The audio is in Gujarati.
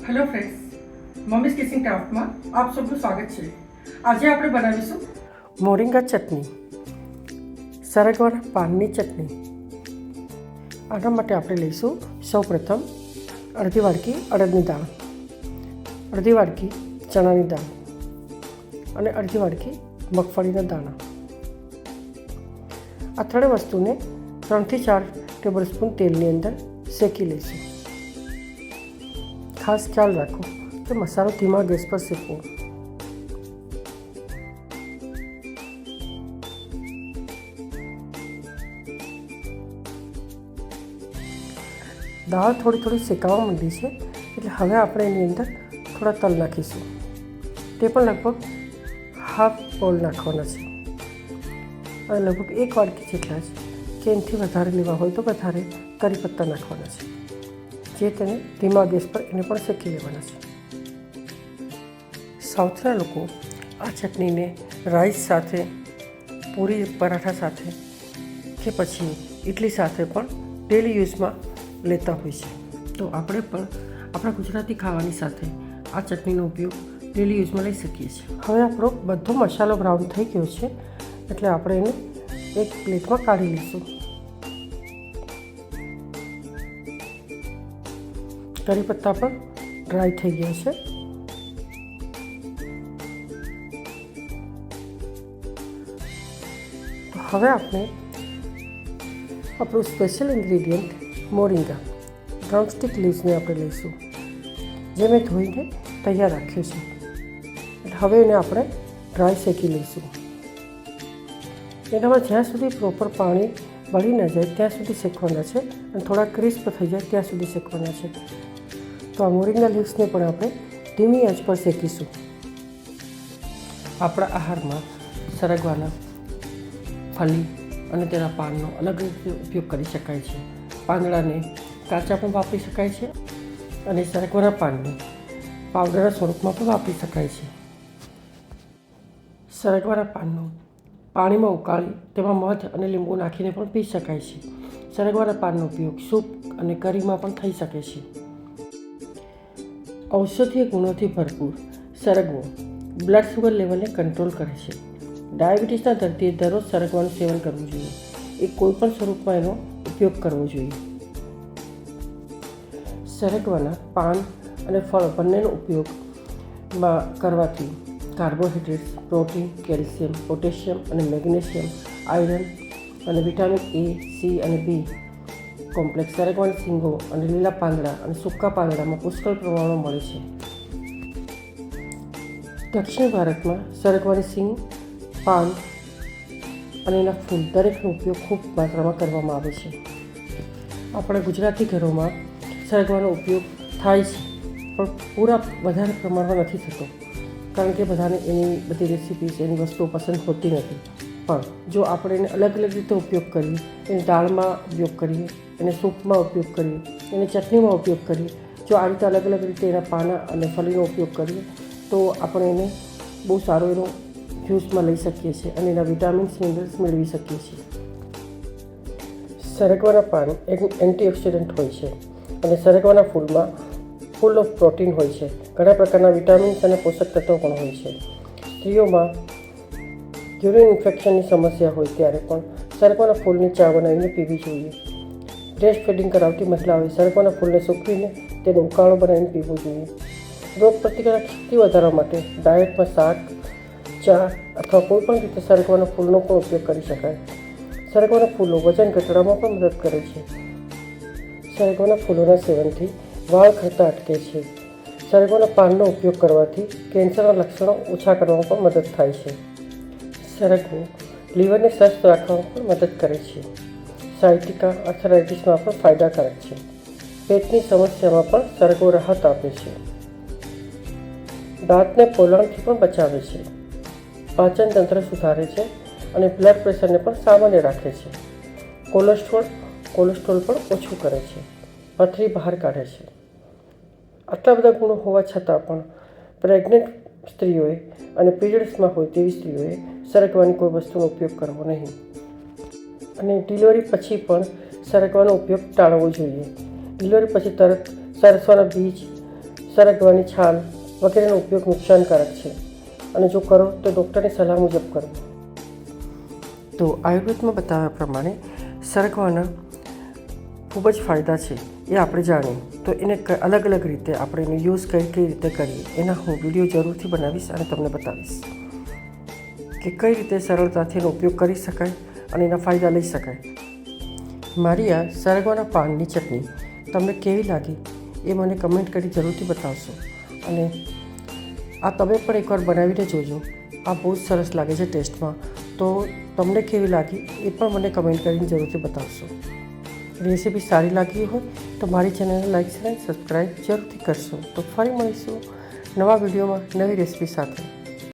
હેલો ફ્રેન્ડ્સ, મમ્મીઝ કિચન ક્રાફ્ટમાં આપ સૌનું સ્વાગત છે. આજે આપણે બનાવીશું મોરિંગા ચટણી, સરગવાના પાનની ચટણી. આના માટે આપણે લઈશું સૌપ્રથમ અડધી વાડકી અડદની દાળ, અડધી વાડકી ચણાની દાળ અને અડધી વાડકી મગફળીના દાણા. આ ત્રણેય વસ્તુને 3 થી 4 ટેબલ સ્પૂન તેલની અંદર શેકી લઈશું. ખાસ ખ્યાલ રાખો કે મસાલો ધીમા ગેસ પર શેકવો. દાળ થોડી શેકાવા માંડી છે એટલે હવે આપણે એની અંદર થોડા તલ નાખીશું. તે પણ લગભગ હાફ બોલ નાખવાના છે અને લગભગ 1 વાડકી જેટલા જ કે એનાથી વધારે લેવા હોય તો વધારે કરી પત્તા નાખવાના છે, જે તેને ધીમા ગેસ પર એને પણ શેકી લેવાના છે. સાઉથના લોકો આ ચટણીને રાઈસ સાથે, પૂરી પરાઠા સાથે કે પછી ઇડલી સાથે પણ ડેલી યુઝમાં લેતા હોય છે. તો આપણે પણ આપણા ગુજરાતી ખાવાની સાથે આ ચટણીનો ઉપયોગ ડેલી યુઝમાં લઈ શકીએ છીએ. હવે આપણો બધો મસાલો બ્રાઉન થઈ ગયો છે એટલે આપણે એને એક પ્લેટમાં કાઢી લઈશું. કરી પત્તા પણ ડ્રાય થઈ ગયા છે. તો હવે આપણે આપણું સ્પેશિયલ ઇન્ગ્રીડિયન્ટ મોરિંગા ડ્રમસ્ટિક લીવ્સને આપણે લઈશું, જે મેં ધોઈને તૈયાર રાખ્યું છે. એટલે હવે એને આપણે ડ્રાય શેકી લઈશું. એનામાં જ્યાં સુધી પ્રોપર પાણી બળી ન જાય ત્યાં સુધી શેકવાના છે અને થોડા ક્રિસ્પ થઈ જાય ત્યાં સુધી શેકવાના છે. તો આ મોરિંગા લીવ્સને પણ આપણે ધીમી આંચ પર શેકીશું. આપણા આહારમાં સરગવાના ફલી અને તેના પાનનો અલગ રીતે ઉપયોગ કરી શકાય છે. પાંદડાને કાચા પણ વાપરી શકાય છે અને સરગવાના પાનને પાવડરના સ્વરૂપમાં પણ વાપરી શકાય છે. સરગવાના પાનનો પાણીમાં ઉકાળી તેમાં મધ અને લીંબુ નાખીને પણ પી શકાય છે. સરગવાના પાનનો ઉપયોગ સૂપ અને કરીમાં પણ થઈ શકે છે. ઔષધીય ગુણોથી ભરપૂર સરગવો બ્લડ શુગર લેવલને કંટ્રોલ કરે છે. ડાયાબિટીસના દર્દીએ દરરોજ સરગવાનું સેવન કરવું જોઈએ. એ કોઈપણ સ્વરૂપમાં એનો ઉપયોગ કરવો જોઈએ. સરગવાના પાન અને ફળ બંનેનો ઉપયોગમાં કરવાથી કાર્બોહાઈડ્રેટ્સ, પ્રોટીન, કેલ્શિયમ, પોટેશિયમ અને મેગ્નેશિયમ, આયરન અને વિટામિન A, C અને B કોમ્પ્લેક્સ સરગવાની શીંગો અને લીલા પાંદડા અને સૂકા પાંદડામાં પુષ્કળ પ્રમાણમાં મળે છે. દક્ષિણ ભારતમાં સરગવાની શીંગ, પાન અને એના ફૂલ દરેકનો ઉપયોગ ખૂબ માત્રામાં કરવામાં આવે છે. આપણા ગુજરાતી ઘરોમાં સરગવાનો ઉપયોગ થાય છે પણ પૂરા વધારે પ્રમાણમાં નથી થતો, કારણ કે બધાને એની બધી રેસિપીઝ, એની વસ્તુઓ પસંદ હોતી નથી. પણ જો આપણે એને અલગ અલગ રીતે ઉપયોગ કરીએ, એને દાળમાં ઉપયોગ કરીએ, એને સૂપમાં ઉપયોગ કરીએ, એને ચટણીમાં ઉપયોગ કરીએ, જો આ રીતે અલગ અલગ રીતે એના પાના અને ફલીનો ઉપયોગ કરીએ તો આપણે એને બહુ સારો એનો જ્યુસમાં લઈ શકીએ છીએ અને એના વિટામિન્સ, મિનરલ્સ મેળવી શકીએ છીએ. સરગવાના પાન એક એન્ટીઓક્સિડન્ટ હોય છે અને સરગવાના ફૂલમાં ફૂલ ઓફ પ્રોટીન હોય છે. ઘણા પ્રકારના વિટામિન્સ અને પોષક તત્વો પણ હોય છે. સ્ત્રીઓમાં યુરિન ઇન્ફેક્શનની સમસ્યા હોય ત્યારે પણ સરગવાના ફૂલની ચા બનાવીને પીવી જોઈએ. બ્રેસ્ટ ફીડિંગ કરાવતી મહિલાઓએ સરગવાના ફૂલને સૂકવીને તેનો ઉકાળો બનાવીને પીવો જોઈએ. રોગ પ્રતિકારક શક્તિ વધારવા માટે ડાયટમાં શાક, ચા અથવા કોઈપણ રીતે સરગવાના ફૂલનો પણ ઉપયોગ કરી શકાય. સરગવાના ફૂલો વજન ઘટાડવામાં પણ મદદ કરે છે. સરગવાના ફૂલોના સેવનથી વાળ ખરતા અટકે છે. સરગવાના પાનનો ઉપયોગ કરવાથી કેન્સરના લક્ષણો ઓછા કરવામાં પણ મદદ થાય છે. સરગવો લીવરને સ્વસ્થ રાખવામાં પણ મદદ કરે છે. સાયટિકા આર્થરાઇટિસમાં પણ ફાયદાકારક છે. પેટની સમસ્યામાં પણ સરગવો રાહત આપે છે. દાંતને પોલાણથી પણ બચાવે છે. પાચન તંત્ર સુધારે છે અને બ્લડ પ્રેશરને પણ સામાન્ય રાખે છે. કોલેસ્ટ્રોલ પણ ઓછું કરે છે. પથરી બહાર કાઢે છે. આટલા બધા ગુણો હોવા છતાં પણ પ્રેગ્નન્ટ સ્ત્રીઓએ અને પીરિયડ્સમાં હોય તેવી સ્ત્રીઓએ સરગવાની કોઈ વસ્તુનો ઉપયોગ કરવો નહીં. અને ડિલિવરી પછી પણ સરગવાનો ઉપયોગ ટાળવો જોઈએ. ડિલિવરી પછી તરત સરસવાના બીજ, સરગવાની છાલ વગેરેનો ઉપયોગ નુકસાનકારક છે અને જો કરો તો ડૉક્ટરની સલાહ મુજબ કરો. તો આયુર્વેદમાં બતાવ્યા પ્રમાણે સરગવાના ખૂબ જ ફાયદા છે એ આપણે જાણીએ તો એને અલગ અલગ રીતે આપણે એનો યુઝ કઈ રીતે કરીએ એના હું વિડીયો જરૂરથી બનાવીશ અને તમને બતાવીશ કે કઈ રીતે સરળતાથી એનો ઉપયોગ કરી શકાય અને એના ફાયદા લઈ શકાય. મારી આ સરગવાના પાનની ચટણી તમને કેવી લાગી એ મને કમેન્ટ કરી જરૂરથી બતાવશો અને આ તમે પણ એકવાર બનાવીને જોજો. આ બહુ જ સરસ લાગે છે ટેસ્ટમાં. તો તમને કેવી લાગી એ પણ મને કમેન્ટ કરીને જરૂરથી બતાવશો. રેસીપી સારી લાગી હોય તો મારી ચેનલને લાઈક અને સબસ્ક્રાઈબ જરૂરથી કરશો. તો ફરી મળીશું નવા વિડીયોમાં નવી રેસીપી સાથે.